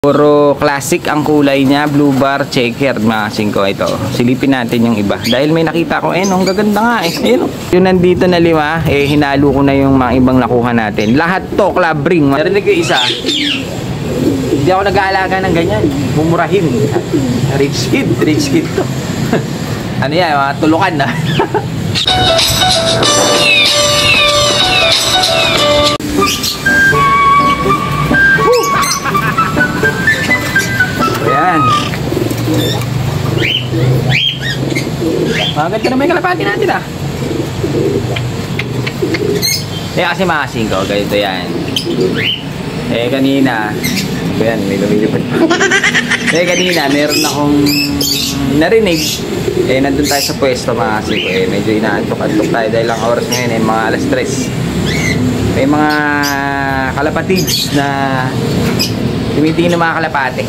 Puro classic ang kulay niya, blue bar, checkered mga singko ito. Silipin natin yung iba. Dahil may nakita ko, ang gaganda nga eh. Ayun, yung nandito na 5, hinalo ko na yung mga ibang nakuha natin. Lahat to, club ring. Narinig ko isa. Hindi ako nag-aalaga ng ganyan. Mumurahin. Rich kid to. Ano yan, mga tulukan na. Ayan. Maganda naman yung kalapati natin ah. Kasi makasing ko, ganito yan. Kanina, ayan, may lumilipad pa. Kanina, meron akong narinig. Nandun tayo sa pwesto makasing ko. Medyo inaantok-antok tayo dahil ang oras ngayon mga alas 3. May mga kalapatids na tumitingin ng mga kalapate.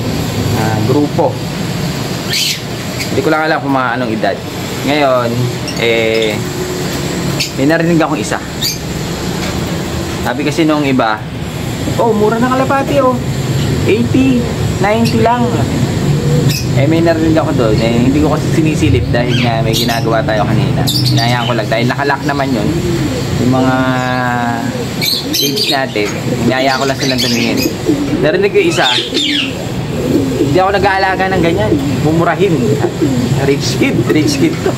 Grupo. Hindi ko lang alam kung mga anong edad. Ngayon, may narinig akong isa. Sabi kasi nung iba, mura na kalapati 80, 90 lang. May narinig ako doon. Hindi ko kasi sinisilip dahil nga may ginagawa tayo kanina. Hinayaan ko lang dahil nakalock naman yun. Yung mga age natin, hinayaan ko lang silang tumingin. Narinig ko isa, hindi ako nag-aalaga ng ganyan. Mumurahin. Rich kid to.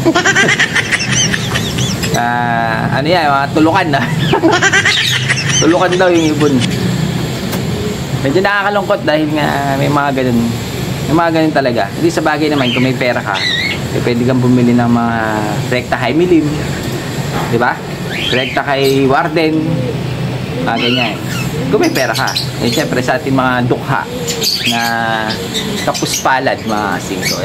Ano yan, mga tulukan na. Tulukan daw yung ibon. Medyo nakakalungkot dahil nga may mga ganun. May mga ganun talaga. Hindi sa bagay naman, kung may pera ka, pwede kang bumili ng mga rekta kay Milim. Diba? Rekta kay Warden. Mga ganyan. Kung may pera ka. Siyempre sa ating mga dukha na kapuspalad mga singko,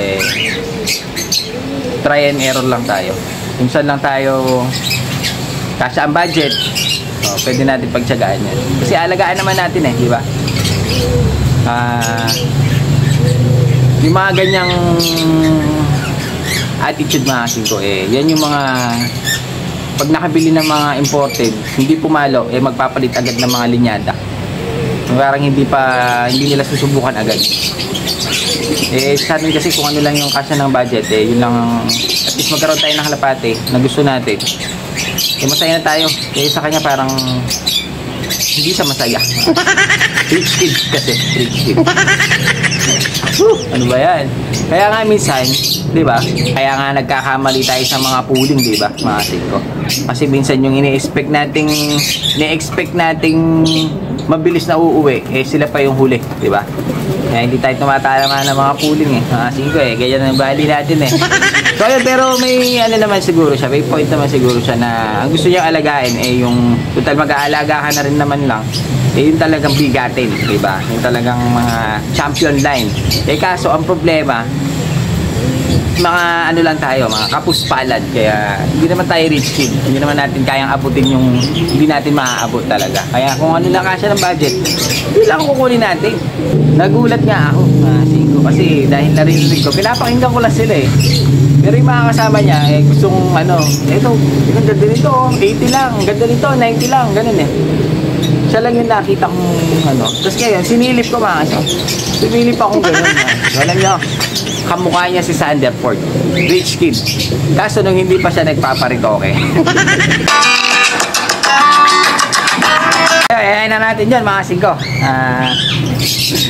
try and error lang tayo. Kung saan lang tayo kasya ang budget, pwede natin pagtsagaan yan. Kasi alagaan naman natin di ba? Yung mga ganyang attitude mga singko, yan yung mga pag nakabili ng mga imported, hindi pumalo, magpapalit agad ng mga linyada. Parang hindi nila susubukan agad. Sa atin kasi kung ano lang yung kasya ng budget, yun lang, at least magkaroon tayo ng kalapate na gusto natin. Masaya na tayo. Kaya sa kanya parang hindi siya masaya. Rich kid kasi, rich kid. Ano ba yan? Kaya nga minsan, di ba? Kaya nga nagkakamali tayo sa mga pooling, di ba? Mga singko. Kasi minsan yung ini-expect nating mabilis na uuwi, sila pa yung huli, di ba? Kaya hindi tayo tumatama ng mga pooling mga singko ganyan ang bali natin So, pero may naman siguro siya, may point naman siguro siya na ang gusto niyang alagain yung total mag-aalaga ka na rin naman lang, yung talagang bigatin, di ba? Yung talagang mga champion line. Kaso ang problema, mga lang tayo, mga kapuspalad, kaya hindi naman tayo rich kid, hindi naman natin kayang abutin yung hindi natin maaabot talaga. Kaya kung ano lang kasya ng budget, yun lang kukunin natin. Nagulat nga ako kasi dahil narinig ko, pinapakinggan ko lang sila pero yung mga kasama niya gustong ito, ganda nito 80 lang, ganda nito 90 lang, ganun siya lang yung nakita kong tapos ngayon sinilip ko sinilip akong ganun alam niyo, kamukha niya si Sanderford, rich kid, kaso nung hindi pa siya nagpaparitoke. Ayan na natin yun mga singko.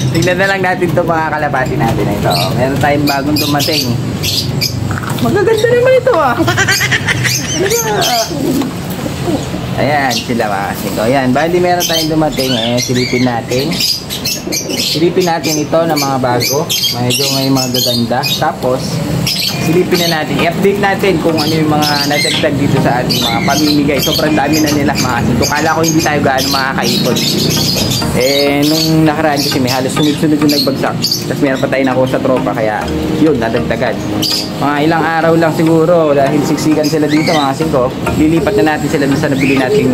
Tignan na lang natin itong mga kalapati natin na ito. Meron tayong bagong dumating. Magaganda naman ito Ayan sila mga singko. Ayan, bali meron tayong dumating. Silipin natin ito ng mga bago. Medyo may mga gaganda. Tapos silipin na natin, i-update natin kung ano yung mga nadagdag dito sa ating mga pamimigay. Sobrang dami na nila mga singko. Kala ko hindi tayo gaano makakaipon. Nung nakaraan kasi may halos sunod-sunod yung nagbagsak. Tapos meron pa tayo nakuha sa tropa, kaya yun, nadagdagan. Mga ilang araw lang siguro dahil siksikan sila dito mga singko. Lilipat na natin sila sa nabili nating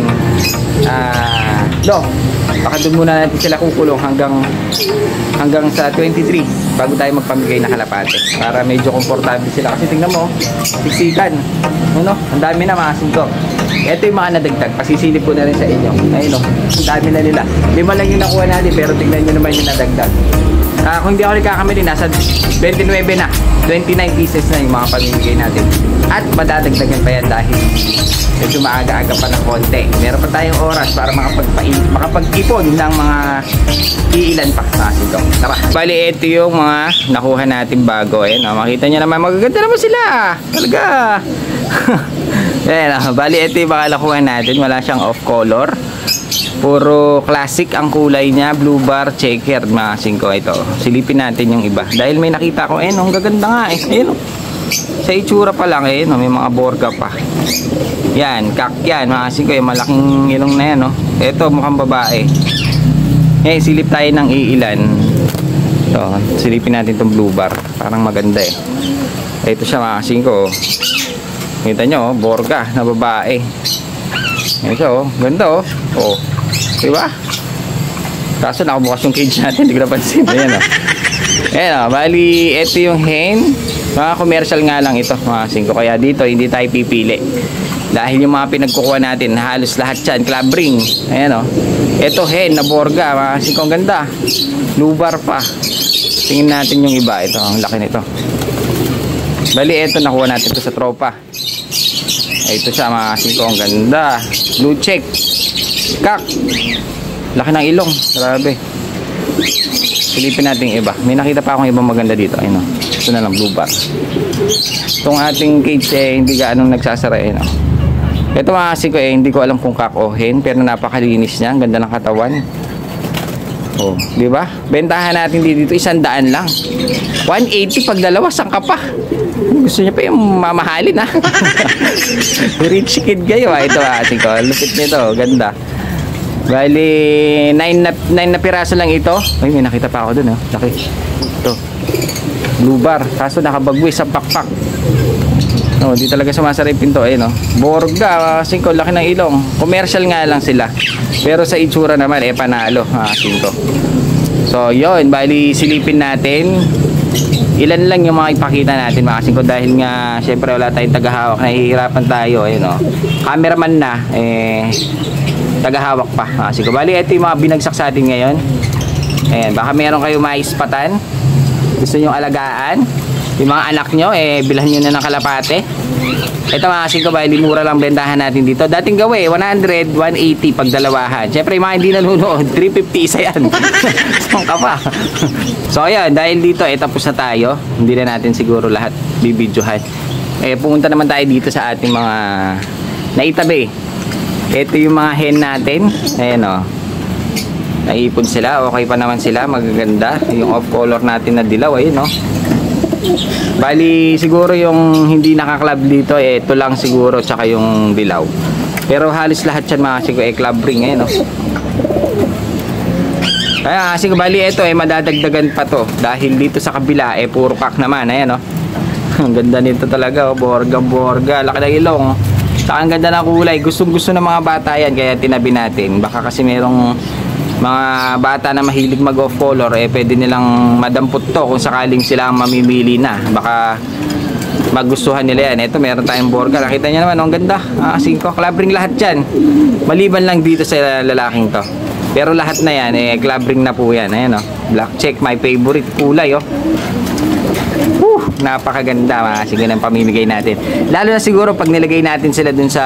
baka doon muna natin sila kukulong hanggang sa 23 bago tayo magpamigay na kalapate para medyo komportable sila. Kasi tingnan mo, siksikan ang dami na mga singko. Ito yung mga nadagdag, pasisilip ko na rin sa inyo. Ayun ang dami na nila. 5 lang yung nakuha natin pero tingnan nyo naman yung nadagdag. Kung hindi ako nagkakamali, nasa 29 na. 29 pieces na yung mga pamimigay natin. At madadagdagan pa yan dahil medyo maaga-aga pa ng konti. Meron pa tayong oras para makapag-ipon ng mga iilan pa sa ito. Tara. Bali, ito yung mga nakuha natin bago. Makita nyo naman, magaganda naman sila. Talaga. Bali, ito yung mga nakuha natin. Wala siyang off-color. Puro classic ang kulay niya. Blue bar, checkered, mga 5 ito. Silipin natin yung iba. Dahil may nakita ko, ang gaganda nga Ayun, sa itsura pa lang, may mga borga pa. Yan, kak yan, mga 5, malaking ilong na yan, Ito, mukhang babae. Silip tayo ng iilan. Ito, silipin natin itong blue bar. Parang maganda Ito siya, mga 5, Kita nyo, borga na babae. Ito, ganda diba? Kaso nakabukas yung cage natin, hindi ko napansin. Ayan bali, ito yung hen. Mga commercial nga lang ito, mga 5. Kaya dito, hindi tayo pipili. Dahil yung mga pinagkukuha natin, halos lahat yan, club ring. Ayan ito hen na borga, mga 5, ang ganda. Lubar pa. Tingin natin yung iba. Ito, ang laki nito. Bali, ito, nakuha natin ito sa tropa. Ito siya, mga 5, ang ganda. Blue check. Kak. Laki ng ilong. Grabe. Silipin natin yung iba. May nakita pa akong ibang maganda dito. Ayun Ito na lang, blue bar. Itong ating cage hindi gaanong nagsasara. Ito mga 5 hindi ko alam kung kak o hen. Pero napakalinis niya. Ang ganda ng katawan. Di ba? Bentahan natin dito 100 lang. 180 pag dalawa, sangka pa. Gusto niya pa yung mamahalin Rich kid kayo Ito ko. Lupit nito. Ganda. Bali 9 na piraso lang ito. Ay, may nakita pa ako dun Laki. Ito. Blue bar. Kaso nakabagwi sa pakpak. Hindi talaga sumasarap pinto Borga, 5, laki ng ilong. Commercial nga lang sila. Pero sa itsura naman panalo, 5. So, yun, bali silipin natin. Ilan lang yung mga ipakita natin, mga 5, dahil nga syempre wala tayong tagahawak, nahihirapan tayo. Cameraman na tagahawak pa, mga 5. Bali, ito yung mga binagsak sa atin ngayon. Ayan, baka meron kayo maispatan, gusto nyo alagaan yung mga anak nyo, bilhan nyo na ng kalapate. Ito mga 5, bali mura lang bentahan natin dito. Dating gawi 100, 180 pag dalawahan. Syempre yung mga hindi nanonood, 350 isa yan. Saan ka pa? So ayan, dahil dito tapos na tayo. Hindi na natin siguro lahat bibidyohan. Pumunta naman tayo dito sa ating mga naitabi. Ito yung mga hen natin. Ayan naipon sila, okay pa naman sila, magaganda. Yung off color natin na dilaw, ayun Bali siguro yung hindi nakaklab dito ito lang siguro, tsaka yung dilaw. Pero halos lahat yan mga 5 club ring Kaya kasi bali ito madadagdagan pa to. Dahil dito sa kabila puro kak naman. Ayan Ang ganda nito talaga borga, laki ng ilong Saka ang ganda ng kulay. Gustong gusto ng mga bata yan, kaya tinabi natin. Baka kasi merong mga bata na mahilig mag off color pwede nilang madampot to kung sakaling sila ang mamimili na, baka magustuhan nila yan. Ito meron tayong borga, nakita nyo naman ang ganda, 5 club ring lahat yan, maliban lang dito sa lalaking to, pero lahat na yan club ring na po yan. Ayan black check, my favorite kulay napakaganda mga 5 ng pamimigay natin, lalo na siguro pag nilagay natin sila dun sa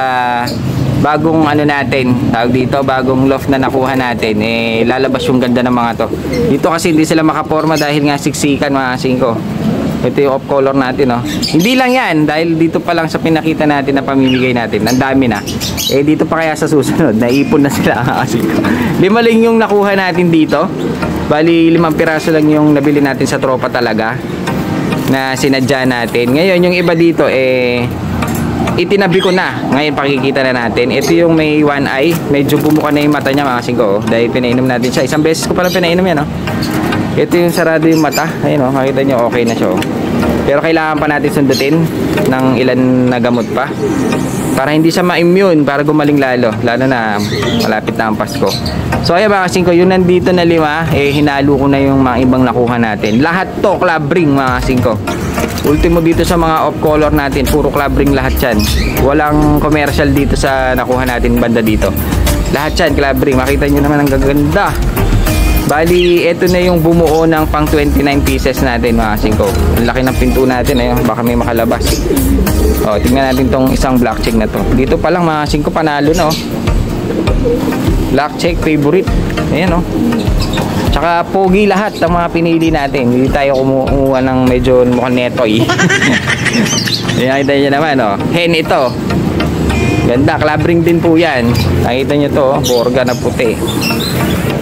bagong natin, tawag dito, bagong loft na nakuha natin, lalabas yung ganda ng mga to. Dito kasi hindi sila makaporma dahil nga siksikan mga 5. Ito yung off color natin Hindi lang yan, dahil dito pa lang sa pinakita natin na pamimigay natin, ang dami na. Dito pa kaya sa susunod, naipon na sila mga 5. 5 lang yung nakuha natin dito. Bali 5 piraso lang yung nabili natin sa tropa talaga na sinadya natin. Ngayon yung iba dito itinabi ko na. Ngayon pakikita na natin. Ito yung may one eye. Medyo bumuka na yung mata niya mga 5 dahil pinainom natin siya. Isang beses ko pala pinainom yan Ito yung sarado yung mata. Ayun makita nyo okay na siya Pero kailangan pa natin sundutin ng ilan na gamot pa para hindi siya ma-immune, para gumaling lalo na malapit na ang Pasko. So ayan mga 5, yung nandito na 5 hinalo ko na yung mga ibang nakuha natin. Lahat to club ring mga 5. Ultimo dito sa mga off color natin, puro club ring lahat yan. Walang commercial dito sa nakuha natin banda dito. Lahat yan club ring. Makita nyo naman ang gaganda. Bali, ito na yung bumuo ng pang 29 pieces natin mga singko. Ang laki ng pinto natin, ayun, baka may makalabas. O, tingnan natin tong isang black check na to. Dito pa lang mga singko, panalo na, oh. Black check, favorite. Ayan, oh. Tsaka pogi lahat ng mga pinili natin. Hindi tayo kumuha ng medyo mukhang netoy. Nakita nyo naman, oh. Hen ito. Ganda, clubbing din po yan. Nakita nyo to, borga na puti.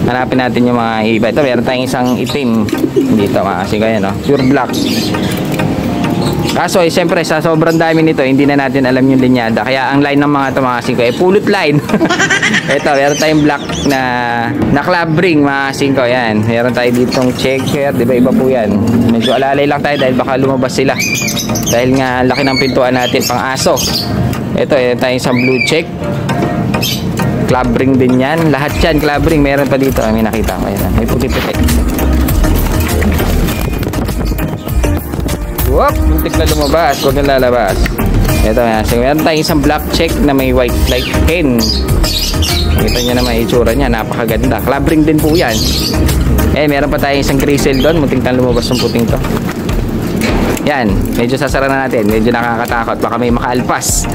Hanapin natin yung mga iba. Ito, meron tayong isang itim dito mga kasi kaya, no? Pure black. Kaso, siyempre, sa sobrang dami nito, hindi na natin alam yung linyada. Kaya ang line ng mga ito mga singko, pulot line. Ito, meron tayong black na club ring mga singko. Yan. Meron tayo ditong checker. Diba, iba po yan. Medyo alalay lang tayo dahil baka lumabas sila. Dahil nga, laki ng pintuan natin, pang aso. Ito, meron tayong isang blue check. Club ring din yan. Lahat yan, club ring. Meron pa dito. May nakita ko. Ayan. May puti-puti. Whoop! Muntik na lumabas. Huwag na lalabas. Ito nga. So, meron tayong isang black check na may white light hen. Nakita nyo naman itsura niya. Napakaganda. Club ring din po yan. Meron pa tayong isang grizzle doon. Muntik na lumabas yung puting to. Yan. Medyo sasara na natin. Medyo nakakatakot. Baka may makaalpas.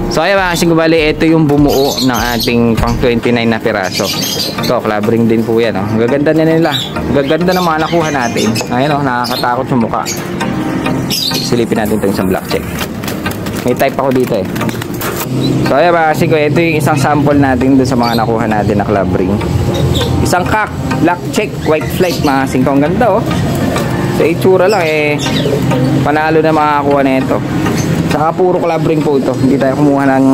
So ayan mga kasing bali, ito yung bumuo ng ating pang 29 na piraso. Ito, club ring din po yan. Oh. Gaganda na nila. Gaganda ng mga nakuha natin. Ayan, oh, nakakatakot yung mukha. Silipin natin itong isang black check. May type ako dito eh. So ayan mga kasing, ito yung isang sample natin dun sa mga nakuha natin na club ring. Isang cock, black check, white flight mga kasing. Ang ganda oh. Sa itsura lang eh, panalo na makakakuha na ito. Saka puro club ring po ito. Hindi tayo kumuha ng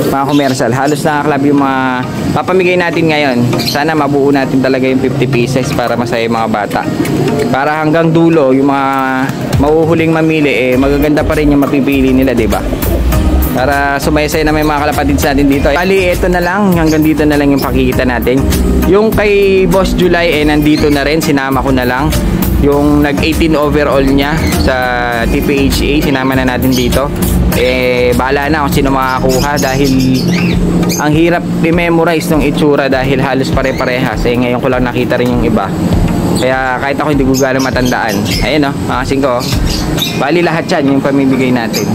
mga commercial. Halos nakaklab yung mga papamigay natin ngayon. Sana mabuo natin talaga yung 50 pieces para masaya yung mga bata. Para hanggang dulo, yung mga mahuhuling mamili, magaganda pa rin yung mapipili nila, diba? Para sumaysay na may mga kalapatids natin dito. Bali, ito na lang. Hanggang dito na lang yung pakikita natin. Yung kay Boss July, nandito na rin. Sinama ko na lang. Yung nag-18 overall niya sa TPHA, sinama na natin dito. Bahala na kung sino makakuha dahil ang hirap i-memorize ng itsura dahil halos pare-parehas. Ngayon ko lang nakita rin yung iba. Kaya kahit ako hindi ko gano'ng matandaan. Ayun o, mga singko. Bali lahat yan yung pamibigay natin.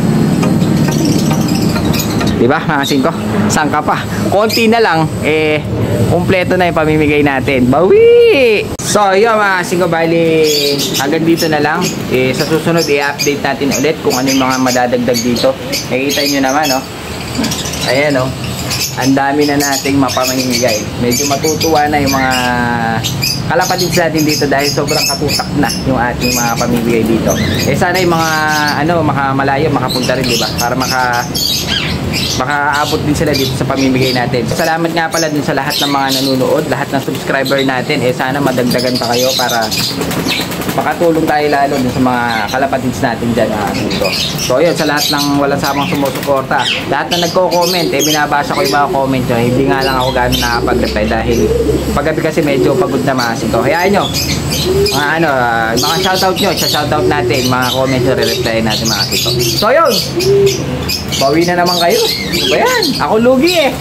Diba mga singko? Saan ka pa? Konti na lang, kumpleto na yung pamimigay natin. Bawi! So yun mga singko, bali hanggang dito na lang. Sa susunod i-update natin ulit kung ano yung mga madadagdag dito. Nakikita nyo naman oh. Ayan oh. Ang dami na nating mapamimigay. Medyo matutuwa na yung mga kalapatids natin dito dahil sobrang katutak na yung ating mga pamimigay dito. Sana yung mga makamalayo makapunta rin, diba? Para makaabot din sila dito sa pamimigay natin. Salamat nga pala dun sa lahat ng mga nanonood, lahat ng subscriber natin. Sana madagdagan pa kayo para makatulong tayo lalo dun sa mga kalapatids natin dyan dito. So yun, sa lahat ng walang samang sumusuporta, lahat na nagko-comment, binabasa ko yung mga comment nyo. Hindi nga lang ako gano'n nakapag-reply dahil paggabi kasi medyo pagod na masin ko. Hayaan nyo, mga shoutout nyo, shoutout natin, mga comment nyo, re-reply natin mga sito. So yun, bawi na naman kayo. Ano ba yan? Ako lugi eh.